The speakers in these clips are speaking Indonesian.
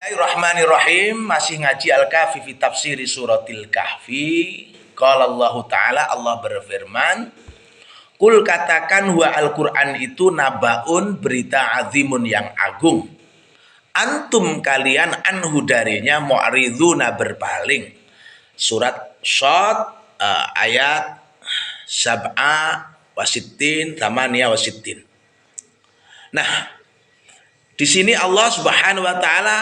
Bismillahirrahmanirrahim. Masih ngaji Al-Kahfi fi tafsiri suratil Kahfi. Qala Allah Ta'ala, Allah berfirman, Kul katakan huwa Al-Quran itu nabaun, berita azimun yang agung. Antum kalian anhu darinya mu'riduna berpaling. Surat Shad ayat sab'a wasittin, thamaniya wasittin. Nah, di sini Allah Subhanahu wa taala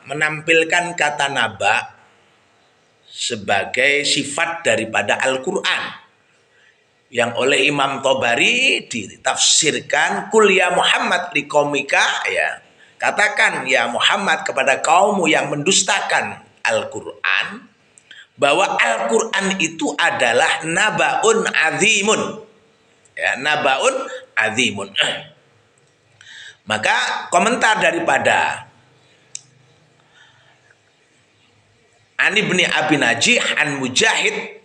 menampilkan kata naba sebagai sifat daripada Al-Qur'an yang oleh Imam Thabari ditafsirkan kul ya Muhammad liqaumika, ya. Katakan ya Muhammad kepada kaummu yang mendustakan Al-Qur'an bahwa Al-Qur'an itu adalah nabaun azimun. Ya, nabaun azimun. Maka komentar daripada Ani bin Abi Najih an Mujahid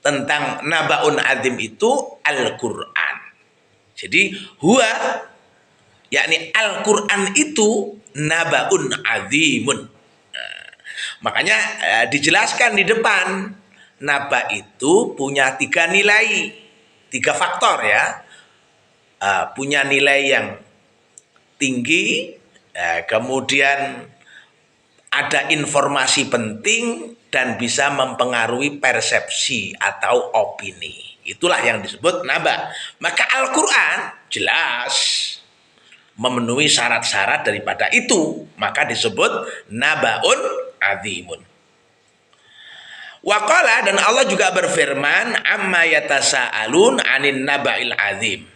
tentang nabaun azim itu Al-Quran. Jadi huwa, yakni Al-Quran itu nabaun azimun. Makanya dijelaskan di depan, naba itu punya 3 nilai, 3 faktor ya. Punya nilai yang tinggi, kemudian ada informasi penting dan bisa mempengaruhi persepsi atau opini. Itulah yang disebut naba. Maka Al-Quran jelas memenuhi syarat-syarat daripada itu, maka disebut nabaun azimun. Waqala, dan Allah juga berfirman, amma yatasa'alun anin naba'il azim.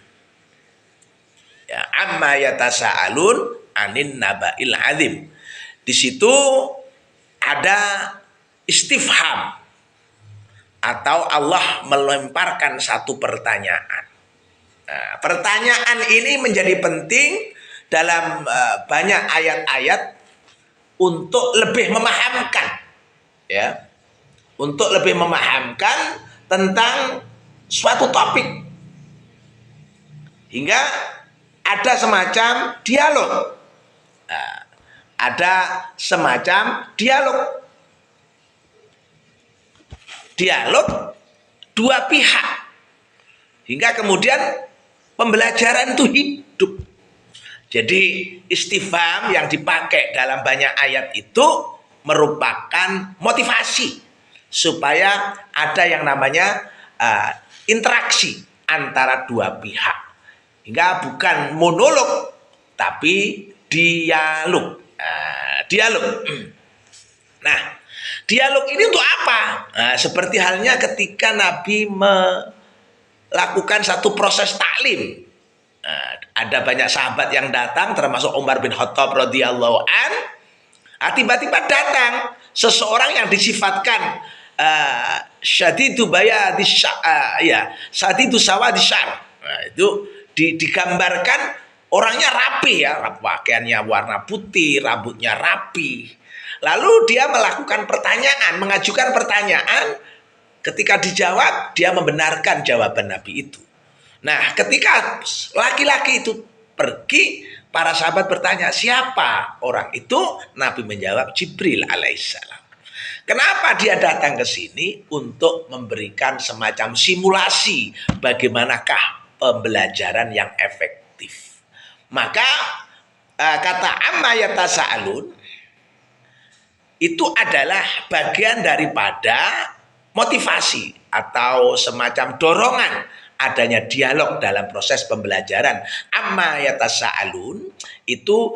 Ya, amma yatasa'alun anin naba'il azim. Di situ ada istifham atau Allah melemparkan satu pertanyaan. Nah, pertanyaan ini menjadi penting dalam banyak ayat-ayat untuk lebih memahamkan, ya, untuk lebih memahamkan tentang suatu topik, hingga ada semacam dialog. Nah, ada semacam dialog dua pihak, hingga kemudian pembelajaran itu hidup. Jadi istifham yang dipakai dalam banyak ayat itu merupakan motivasi supaya ada yang namanya interaksi antara dua pihak, hingga bukan monolog tapi dialog. Nah, dialog ini untuk apa? Nah, seperti halnya ketika Nabi melakukan satu proses taklim. Nah, ada banyak sahabat yang datang, termasuk Umar bin Khattab radhiyallahu an. Tiba-tiba datang seseorang yang disifatkan syadidu bayadis syadidu sawadishar. Nah, itu digambarkan orangnya rapi, ya, pakaiannya warna putih, rambutnya rapi. Lalu dia melakukan pertanyaan, mengajukan pertanyaan. Ketika dijawab, dia membenarkan jawaban Nabi itu. Nah, ketika laki-laki itu pergi, para sahabat bertanya, siapa orang itu? Nabi menjawab, Jibril alaihissalam. Kenapa dia datang ke sini? Untuk memberikan semacam simulasi bagaimanakah pembelajaran yang efektif. Maka kata amma yatasa'alun itu adalah bagian daripada motivasi atau semacam dorongan adanya dialog dalam proses pembelajaran. Amma yatasa'alun itu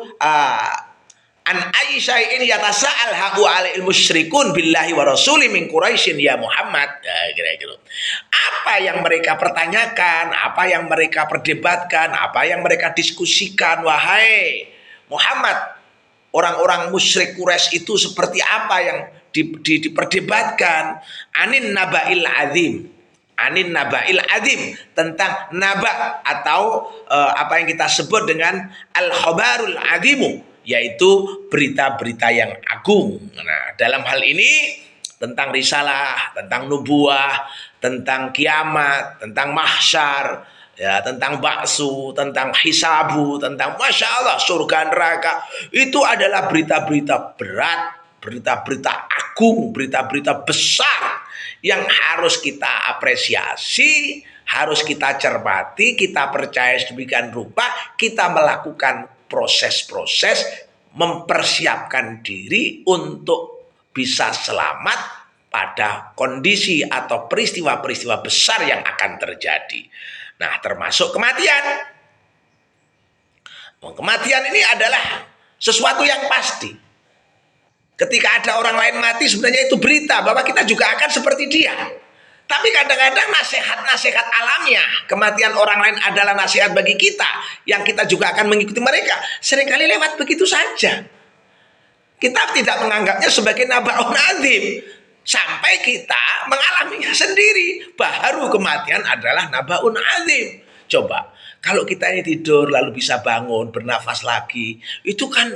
an Aisyah ini yatasa'al ha'u alil musyrikun billahi wa rasuli min Quraisyin ya Muhammad. Kira-kira apa yang mereka pertanyakan, apa yang mereka perdebatkan, apa yang mereka diskusikan, wahai Muhammad, orang-orang musyrik Quraisy itu seperti apa yang diperdebatkan? Anin naba'il azim, anin naba'il azim, tentang naba atau apa yang kita sebut dengan al-khabarul azimu, yaitu berita-berita yang agung. Nah, dalam hal ini tentang risalah, tentang nubuah, tentang kiamat, tentang mahsyar, ya, tentang bakso, tentang hisabu, tentang masya Allah surga neraka, itu adalah berita-berita berat, berita-berita agung, berita-berita besar yang harus kita apresiasi, harus kita cermati, kita percaya sedemikian rupa, kita melakukan proses-proses mempersiapkan diri untuk bisa selamat pada kondisi atau peristiwa-peristiwa besar yang akan terjadi. Nah, termasuk kematian. Kematian ini adalah sesuatu yang pasti. Ketika ada orang lain mati, sebenarnya itu berita bahwa kita juga akan seperti dia. Tapi kadang-kadang nasihat-nasihat alamiah, kematian orang lain adalah nasihat bagi kita, yang kita juga akan mengikuti mereka. Seringkali lewat begitu saja. Kita tidak menganggapnya sebagai nabaun adzim. Sampai kita mengalaminya sendiri. Baru kematian adalah nabaun adzim. Coba, kalau kita ini tidur lalu bisa bangun, bernafas lagi, itu kan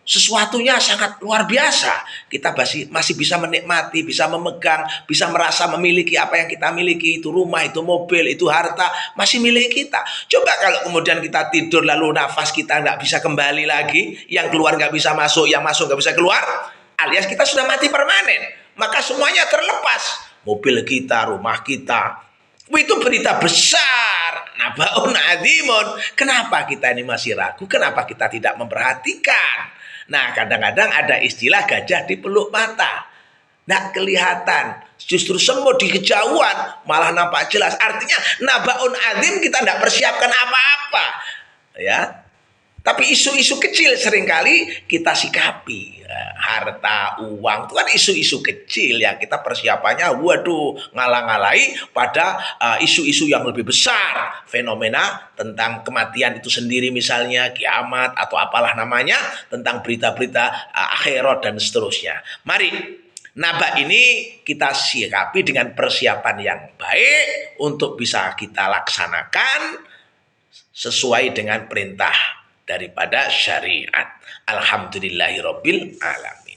sesuatunya sangat luar biasa. Kita masih bisa menikmati, bisa memegang, bisa merasa memiliki apa yang kita miliki. Itu rumah, itu mobil, itu harta, masih milik kita. Coba kalau kemudian kita tidur lalu nafas kita nggak bisa kembali lagi, yang keluar nggak bisa masuk, yang masuk nggak bisa keluar, alias kita sudah mati permanen. Maka semuanya terlepas. Mobil kita, rumah kita. Itu berita besar. Nabaun adzimun. Kenapa kita ini masih ragu? Kenapa kita tidak memperhatikan? Nah, kadang-kadang ada istilah gajah di peluk mata. Nggak kelihatan. Justru semut di kejauhan malah nampak jelas. Artinya nabaun adzim kita nggak persiapkan apa-apa. Ya. Tapi isu-isu kecil seringkali kita sikapi. Harta, uang, itu kan isu-isu kecil yang kita persiapannya, waduh, ngalah-ngalahi pada isu-isu yang lebih besar. Fenomena tentang kematian itu sendiri misalnya, kiamat atau apalah namanya, tentang berita-berita akhirat dan seterusnya. Mari, naba ini kita sikapi dengan persiapan yang baik untuk bisa kita laksanakan sesuai dengan perintah daripada syariat. Alhamdulillahirabbil alamin.